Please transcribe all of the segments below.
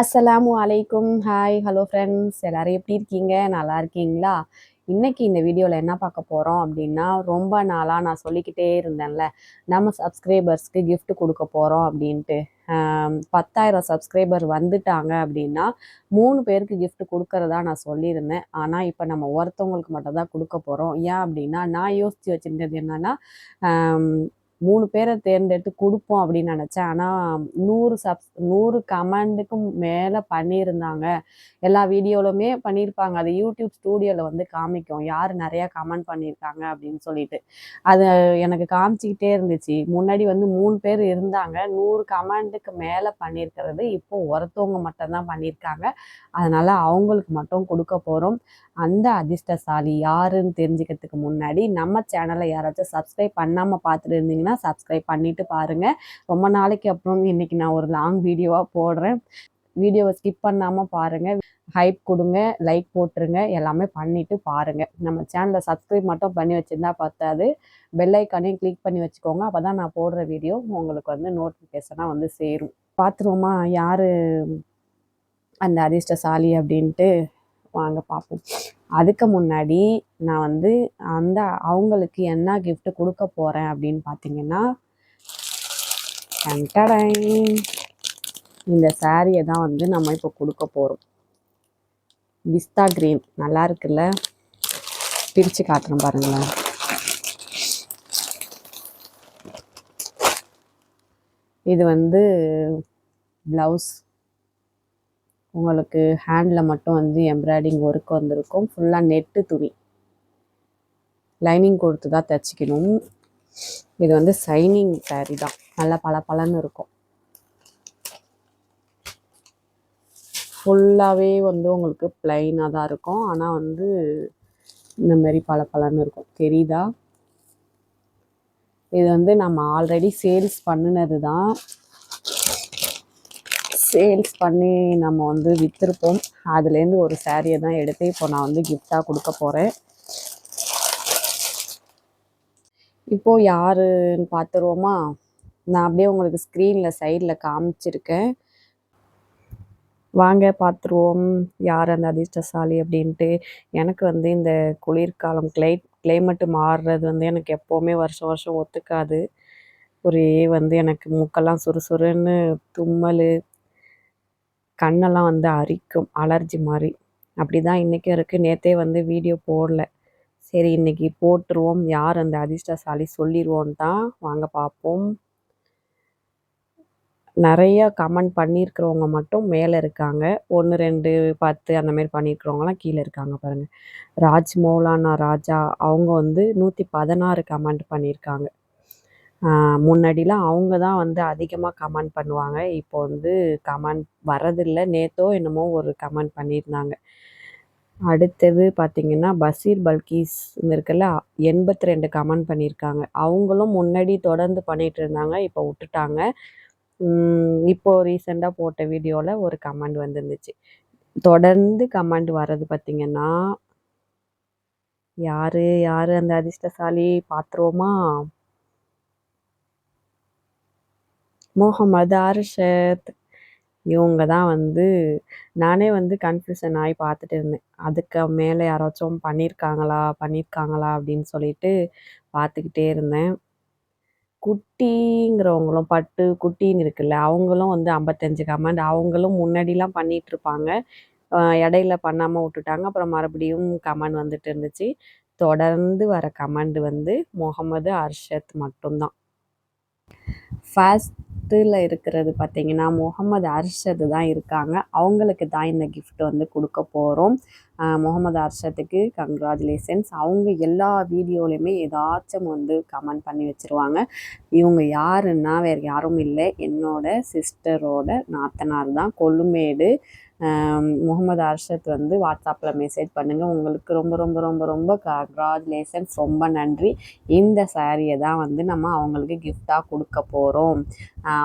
அஸ்ஸலாமு அலைக்கும். Hi, hello friends. எல்லாரும் எப்படி இருக்கீங்க? நல்லா இருக்கீங்களா? இன்னைக்கு இந்த வீடியோவில் என்ன பார்க்க போகிறோம் அப்படின்னா, ரொம்ப நாளாக நான் சொல்லிக்கிட்டே இருந்தேன்ல, நம்ம சப்ஸ்கிரைபர்ஸ்க்கு gift கொடுக்க போகிறோம் அப்படின்ட்டு. 10,000 சப்ஸ்கிரைபர் வந்துட்டாங்க அப்படின்னா 3 பேருக்கு gift கொடுக்கறதா நான் சொல்லியிருந்தேன். ஆனால் இப்போ நம்ம ஒருத்தவங்களுக்கு மட்டும் தான் கொடுக்க போகிறோம். ஏன் அப்படின்னா, நான் யோசித்து வச்சுருந்தது என்னன்னா, 3 பேரை தேர்ந்தெடுத்து கொடுப்போம் அப்படின்னு நினச்சேன். ஆனால் 100 கமெண்டுக்கும் மேலே பண்ணியிருந்தாங்க. எல்லா வீடியோலுமே பண்ணியிருப்பாங்க. அது யூடியூப் ஸ்டூடியோவில் வந்து காமிக்கும் யார் நிறையா கமெண்ட் பண்ணியிருக்காங்க அப்படின்னு சொல்லிட்டு. அது எனக்கு காமிச்சிக்கிட்டே இருந்துச்சு. முன்னாடி வந்து 3 பேர் இருந்தாங்க. 100 கமெண்ட்டுக்கு மேலே பண்ணியிருக்கிறது இப்போ ஒருத்தவங்க மட்டும்தான் பண்ணியிருக்காங்க. அதனால் அவங்களுக்கு மட்டும் கொடுக்க போகிறோம். அந்த அதிர்ஷ்டசாலி யாருன்னு தெரிஞ்சுக்கிறதுக்கு முன்னாடி நம்ம சேனலை யாராச்சும் சப்ஸ்கிரைப் பண்ணாமல் பார்த்துட்டு இருந்தீங்கன்னா சப்ஸ்கிரைப் பண்ணிவிட்டு பாருங்கள். ரொம்ப நாளைக்கு அப்புறம் இன்றைக்கி நான் ஒரு லாங் வீடியோவாக போடுறேன். வீடியோவை ஸ்கிப் பண்ணாமல் பாருங்கள். ஹைப் கொடுங்க, லைக் போட்டுருங்க, எல்லாமே பண்ணிவிட்டு பாருங்கள். நம்ம சேனலை சப்ஸ்கிரைப் மட்டும் பண்ணி வச்சுருந்தா பத்தாது, பெல் ஐக்கானையும் கிளிக் பண்ணி வச்சுக்கோங்க. அப்போ தான் நான் போடுற வீடியோ உங்களுக்கு வந்து நோட்டிஃபிகேஷனாக வந்து சேரும். பார்த்துருவோமா யார் அந்த அதிர்ஷ்டசாலி அப்படின்ட்டு? வாங்க பார்ப்போம். அதுக்கு முன்னாடி நான் வந்து அவங்களுக்கு என்ன gift கொடுக்க போகிறேன் அப்படின்னு பார்த்தீங்கன்னா, இந்த சாரியை தான் வந்து நம்ம இப்போ கொடுக்க போகிறோம். பிஸ்தா கிரீன் நல்லா இருக்குல்ல, பிரித்து காட்டுறேன் பாருங்களேன். இது வந்து ப்ளவுஸ். உங்களுக்கு ஹேண்டில் மட்டும் வந்து எம்ப்ராய்டிங் ஒர்க் வந்திருக்கும். ஃபுல்லாக நெட்டு துணி, லைனிங் கொடுத்து தான் தைச்சிக்கணும். இது வந்து சைனிங் சாரீ தான், நல்லா பளபளன்னு இருக்கும். ஃபுல்லாகவே வந்து உங்களுக்கு ப்ளைனாக தான் இருக்கும். ஆனால் வந்து இந்த மாதிரி பளபளன்னு இருக்கும். தெரியுதா? இது வந்து நம்ம ஆல்ரெடி சேல்ஸ் பண்ணினது தான். சேல்ஸ் பண்ணி நம்ம வந்து விற்றுருப்போம். அதுலேருந்து ஒரு சாரியை தான் எடுத்து இப்போ நான் வந்து கிஃப்டாக கொடுக்க போகிறேன். இப்போது யாருன்னு பார்த்துருவோமா? நான் அப்படியே உங்களுக்கு ஸ்க்ரீனில் சைடில் காமிச்சிருக்கேன். வாங்க பார்த்துருவோம் யார் அந்த அதிர்ஷ்டசாலி அப்படின்ட்டு. எனக்கு வந்து இந்த குளிர்காலம் கிளைமேட்டு மாறுறது வந்து எனக்கு எப்போவுமே வருஷம் வருஷம் ஒத்துக்காது. ஒரே வந்து எனக்கு மூக்கெல்லாம் சுறுசுறுன்னு, தும்மல், கண்ணெல்லாம் வந்து அரிக்கும், அலர்ஜி மாதிரி. அப்படி தான் இன்றைக்கும் இருக்குது. நேற்றே வந்து வீடியோ போடல. சரி இன்றைக்கி போட்டுருவோம். யார் அந்த அதிர்ஷ்டசாலி சொல்லிடுவோன்னு தான். வாங்க பார்ப்போம். நிறைய கமெண்ட் பண்ணியிருக்கிறவங்க மட்டும் மேலே இருக்காங்க. 1, 2, 10 அந்த மாதிரி பண்ணியிருக்கிறவங்களாம் கீழே இருக்காங்க பாருங்கள். ராஜ் மௌலானா ராஜா அவங்க வந்து 116 கமெண்ட் பண்ணியிருக்காங்க. முன்னாடிலாம் அவங்க தான் வந்து அதிகமாக கமெண்ட் பண்ணுவாங்க. இப்போ வந்து கமெண்ட் வரதில்லை. நேற்றோ என்னமோ ஒரு கமெண்ட் பண்ணியிருந்தாங்க. அடுத்தது பார்த்திங்கன்னா பஷீர் பல்கீஸ் இருக்குல்ல, 82 கமெண்ட் பண்ணியிருக்காங்க. அவங்களும் முன்னாடி தொடர்ந்து பண்ணிகிட்டு இருந்தாங்க, இப்போ விட்டுட்டாங்க. இப்போது ரீசெண்டாக போட்ட வீடியோவில் ஒரு கமெண்ட் வந்துருந்துச்சு. தொடர்ந்து கமெண்ட் வர்றது பார்த்திங்கன்னா, யார் அந்த அதிர்ஷ்டசாலி பார்த்துருவோமா? முகமது அர்ஷத். இவங்க தான் வந்து நானே வந்து கன்ஃபியூஷன் ஆகி பார்த்துட்டு இருந்தேன். அதுக்கு மேலே யாராச்சும் பண்ணியிருக்காங்களா அப்படின்னு சொல்லிட்டு பார்த்துக்கிட்டே இருந்தேன். குட்டிங்கிறவங்களும் பட்டு குட்டின்னு இருக்குல்ல, அவங்களும் வந்து 55 கமெண்ட். அவங்களும் முன்னாடிலாம் பண்ணிகிட்ருப்பாங்க. இடையில பண்ணாமல் விட்டுட்டாங்க. அப்புறம் மறுபடியும் கமெண்ட் வந்துட்டு இருந்துச்சு. தொடர்ந்து வர கமெண்ட் வந்து முகமது அர்ஷத் மட்டும்தான். ஃபர்ஸ்ட்டில் இருக்கிறது பார்த்திங்கன்னா முகமது அர்ஷத் தான் இருக்காங்க. அவங்களுக்கு தான் இந்த கிஃப்ட் வந்து கொடுக்க போகிறோம். முகமது அர்ஷத்துக்கு கங்க்ராச்சுலேஷன்ஸ். அவங்க எல்லா வீடியோலையுமே ஏதாச்சும் வந்து கமெண்ட் பண்ணி வச்சுருவாங்க. இவங்க யாருன்னா வேறு யாரும் இல்லை, என்னோட சிஸ்டரோட நாத்தனார் தான். கொல்லுமேடு முகமது அர்ஷத் வந்து வாட்ஸ்அப்பில் மெசேஜ் பண்ணுங்கள். உங்களுக்கு ரொம்ப ரொம்ப ரொம்ப ரொம்ப கங்க்ராச்சுலேஷன்ஸ், ரொம்ப நன்றி. இந்த சாரியை தான் வந்து நம்ம அவங்களுக்கு கிஃப்டாக கொடுக்க போகிறோம்.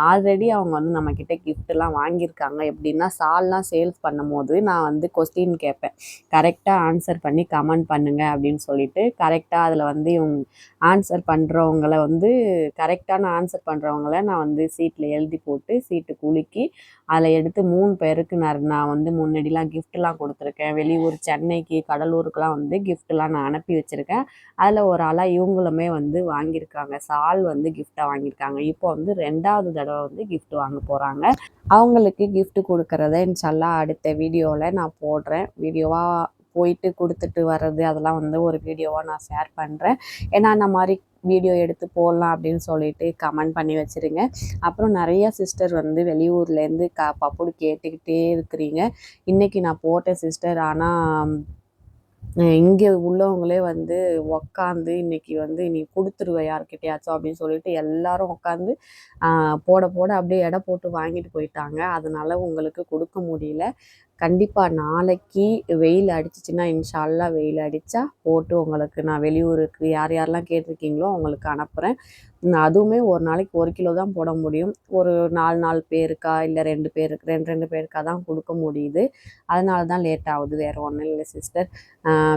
ஆல்ரெடி அவங்க வந்து நம்மக்கிட்ட கிஃப்ட்லாம் வாங்கியிருக்காங்க. எப்படின்னா ஷால்லாம் சேல்ஸ் பண்ணும் போது நான் வந்து கொஸ்டின் கேட்பேன். கரெக்டாக ஆன்சர் பண்ணி கமெண்ட் பண்ணுங்க அப்படின்னு சொல்லிட்டு கரெக்டாக அதில் வந்து ஆன்சர் பண்ணுறவங்கள வந்து கரெக்டான ஆன்சர் பண்ணுறவங்கள நான் வந்து சீட்டில் எழுதி போட்டு சீட்டு குலுக்கி அதில் எடுத்து 3 பேருக்கு நான் வந்து முன்னாடிலாம் கிஃப்ட்லாம் கொடுத்துருக்கேன். வெளியூர் சென்னைக்கு, கடலூருக்குலாம் வந்து கிஃப்ட்லாம் நான் அனுப்பி வச்சுருக்கேன். அதில் ஒரு ஆளாக இவங்களுமே வந்து வாங்கியிருக்காங்க. ஷால் வந்து கிஃப்ட்டாக வாங்கியிருக்காங்க. இப்போ வந்து 2வது தடவை வந்து கிஃப்ட் வாங்க போகிறாங்க. அவங்களுக்கு கிஃப்ட் கொடுக்கறத இன்ஷால்லா அடுத்த வீடியோவில் நான் போடுறேன். வீடியோவாக போயிட்டு கொடுத்துட்டு வர்றது அதெல்லாம் வந்து ஒரு வீடியோவாக நான் ஷேர் பண்ணுறேன். ஏன்னா அந்த மாதிரி வீடியோ எடுத்து போடலாம் அப்படின்னு சொல்லிட்டு கமெண்ட் பண்ணி வச்சுருங்க. அப்புறம் நிறைய சிஸ்டர் வந்து வெளியூர்லேருந்து பப்புடு கேட்டுக்கிட்டே இருக்கிறீங்க. இன்றைக்கி நான் போட்டேன் சிஸ்டர். ஆனால் இங்கே உள்ளவங்களே வந்து உக்காந்து இன்னைக்கு வந்து நீ கொடுத்துருவ யார்கிட்டயாச்சும் அப்படின்னு சொல்லிட்டு எல்லாரும் உட்காந்து போட போட அப்படியே எடை போட்டு வாங்கிட்டு போயிட்டாங்க. அதனால உங்களுக்கு கொடுக்க முடியல. கண்டிப்பாக நாளைக்கு வெயில் அடிச்சிச்சின்னா இன்ஷால்லா வெயில் அடித்தா போட்டு உங்களுக்கு நான் வெளியூருக்கு யார் யாரெல்லாம் கேட்டிருக்கீங்களோ அவங்களுக்கு அனுப்புகிறேன். அதுவுமே ஒரு நாளைக்கு 1 கிலோ தான் போட முடியும். ஒரு 4 பேருக்கா இல்லை 2 பேருக்கு 2 பேருக்கா தான் கொடுக்க முடியுது. அதனால தான் லேட் ஆகுது, வேறு ஒன்றும் இல்லை சிஸ்டர்.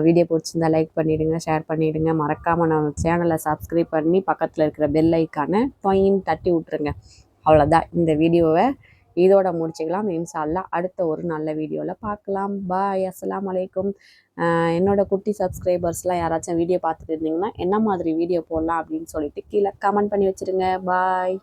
வீடியோ பிடிச்சிருந்தா லைக் பண்ணிவிடுங்க, ஷேர் பண்ணிவிடுங்க. மறக்காமல் நம்ம சேனலை சப்ஸ்கிரைப் பண்ணி பக்கத்தில் இருக்கிற பெல் ஐக்கானை டொயின்னு தட்டி விட்ருங்க. அவ்வளோதான், இந்த வீடியோவை இதோட முடிச்சுக்கலாம். இன்ஷால்லா அடுத்த ஒரு நல்ல வீடியோவில் பார்க்கலாம். பாய், அஸ்ஸலாமு அலைக்கும். என்னோட குட்டி சப்ஸ்கிரைபர்ஸ்லாம் யாராச்சும் வீடியோ பார்த்துட்டு இருந்தீங்கன்னா என்ன மாதிரி வீடியோ போடலாம் அப்படின்னு சொல்லிட்டு கீழே கமெண்ட் பண்ணி வச்சுருங்க. பாய்.